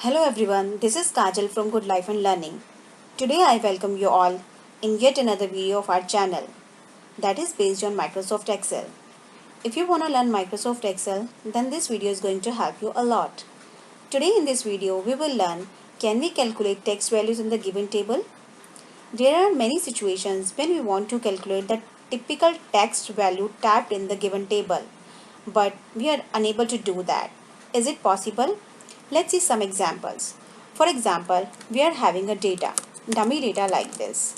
Hello everyone, this is Kajal from Good Life and Learning. Today I welcome you all in yet another video of our channel that is based on Microsoft Excel. If you want to learn Microsoft Excel, then this video is going to help you a lot. Today in this video we will learn, can we calculate text values in the given table? There are many situations when we want to calculate the typical text value typed in the given table, but we are unable to do that. Is it possible? Let's see some examples. For example, we are having a dummy data like this.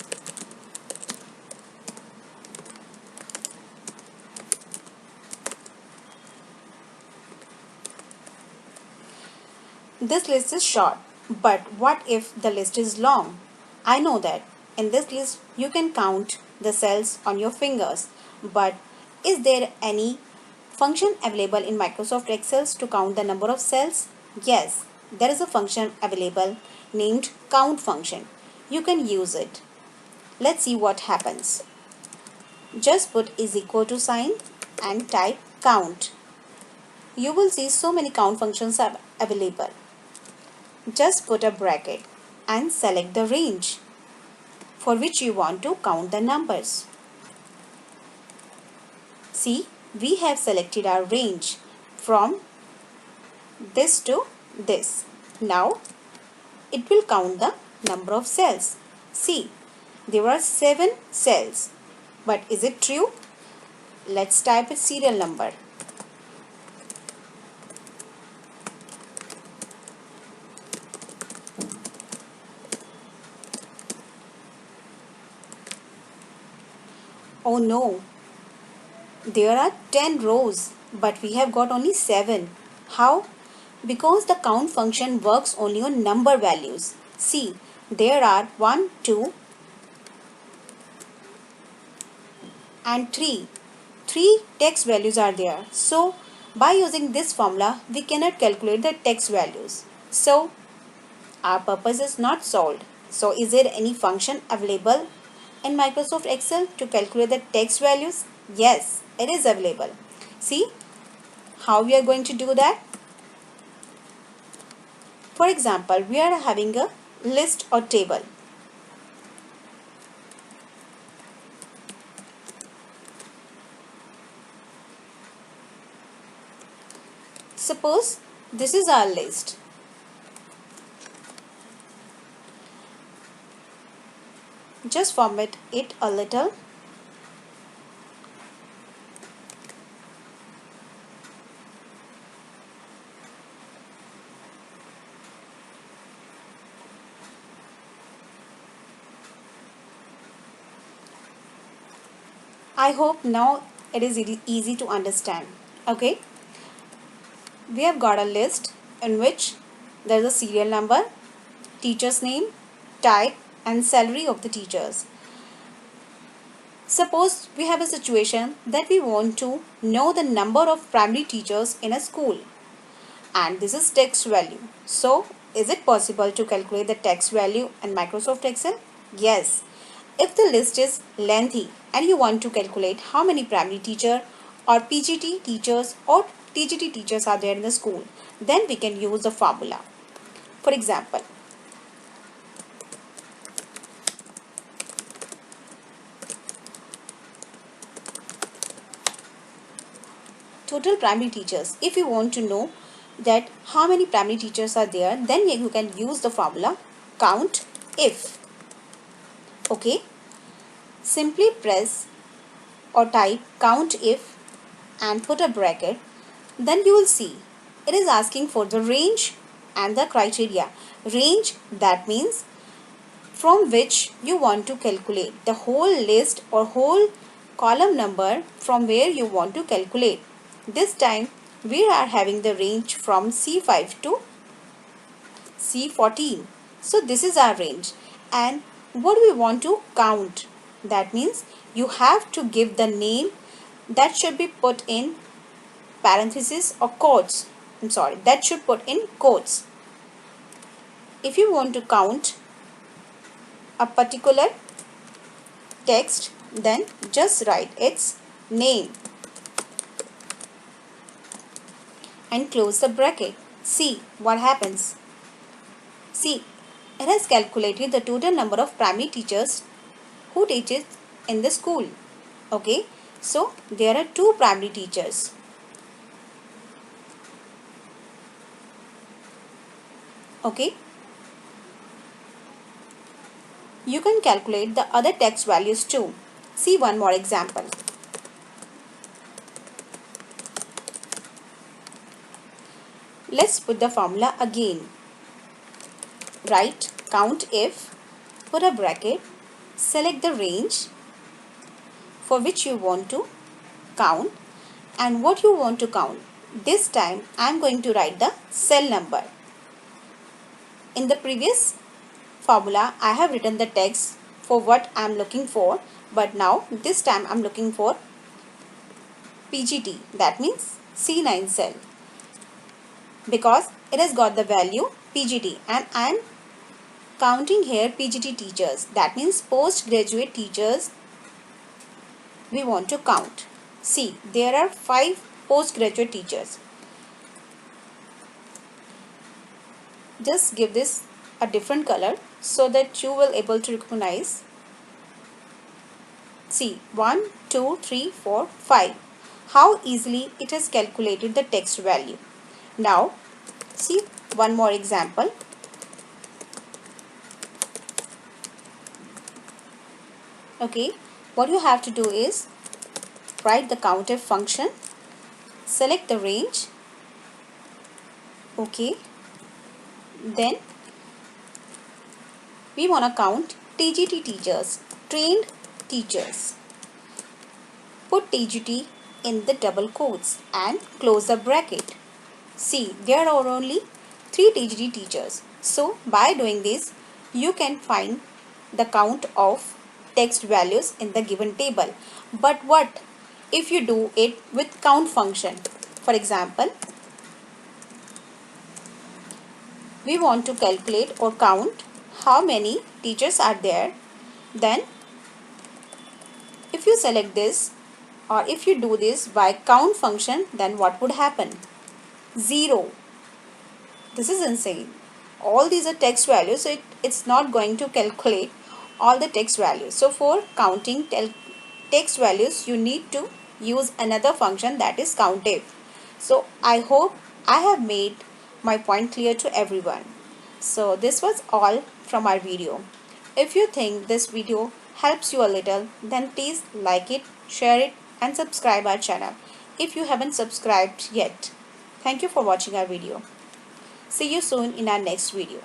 This list is short, but what if the list is long? I know that in this list you can count the cells on your fingers, but is there any function available in Microsoft Excel to count the number of cells? Yes, there is a function available named count function. You can use it. Let's see what happens. Just put is equal to sign and type count. You will see so many count functions are available. Just put a bracket and select the range for which you want to count the numbers. See, we have selected our range from this to this. Now, it will count the number of cells. See, there are 7 cells. But is it true? Let's type a serial number. Oh no, there are 10 rows, but we have got only 7. How? Because the count function works only on number values. See, there are 1, 2 and 3. 3 text values are there. So, by using this formula, we cannot calculate the text values. So, our purpose is not solved. So, is there any function available in Microsoft Excel to calculate the text values? Yes, it is available. See how we are going to do that? For example, we are having a list or table. Suppose this is our list. Just format it a little. I hope now it is easy to understand. Okay. We have got a list in which there is a serial number, teacher's name, type and salary of the teachers. Suppose we have a situation that we want to know the number of primary teachers in a school, and this is text value. So, is it possible to calculate the text value in Microsoft Excel? Yes. If the list is lengthy and you want to calculate how many primary teacher or PGT teachers or TGT teachers are there in the school, then we can use the formula. For example, total primary teachers. If you want to know that how many primary teachers are there, then you can use the formula count if. Okay, simply press or type count if and put a bracket. Then you will see it is asking for the range and the criteria. Range, that means from which you want to calculate the whole list or whole column number from where you want to calculate. This time we are having the range from C5 to C14. So this is our range. And what we want to count? That means you have to give the name that should be put in parentheses or quotes. That should put in quotes. If you want to count a particular text, then just write its name and close the bracket. See what happens. See, it has calculated the total number of primary teachers who teaches in the school. Okay, so there are 2 primary teachers. Okay, you can calculate the other text values too. See one more example. Let's put the formula again. Write count if, put a bracket, select the range for which you want to count and what you want to count. This time I am going to write the cell number. In the previous formula I have written the text for what I am looking for, but now this time I am looking for PGT, that means C9 cell, because it has got the value PGT and I am counting here PGT teachers, that means postgraduate teachers we want to count. See, there are 5 postgraduate teachers. Just give this a different color so that you will able to recognize. See, 1, 2, 3, 4, 5. How easily it has calculated the text value. Now, see one more example. Okay, what you have to do is write the COUNTIF function, select the range. Okay, then we want to count TGT teachers, trained teachers. Put TGT in the double quotes and close the bracket. See, there are only 3 TGT teachers. So, by doing this, you can find the count of text values in the given table. But what if you do it with count function? For example, we want to calculate or count how many teachers are there. Then, if you select this or if you do this by count function, then what would happen? 0. This is insane. All these are text values, so it's not going to calculate all the text values. So for counting text values, you need to use another function, that is COUNTIF. So I hope I have made my point clear to everyone. So this was all from our video. If you think this video helps you a little, then please like it, share it and subscribe our channel if you haven't subscribed yet. Thank you for watching our video. See you soon in our next video.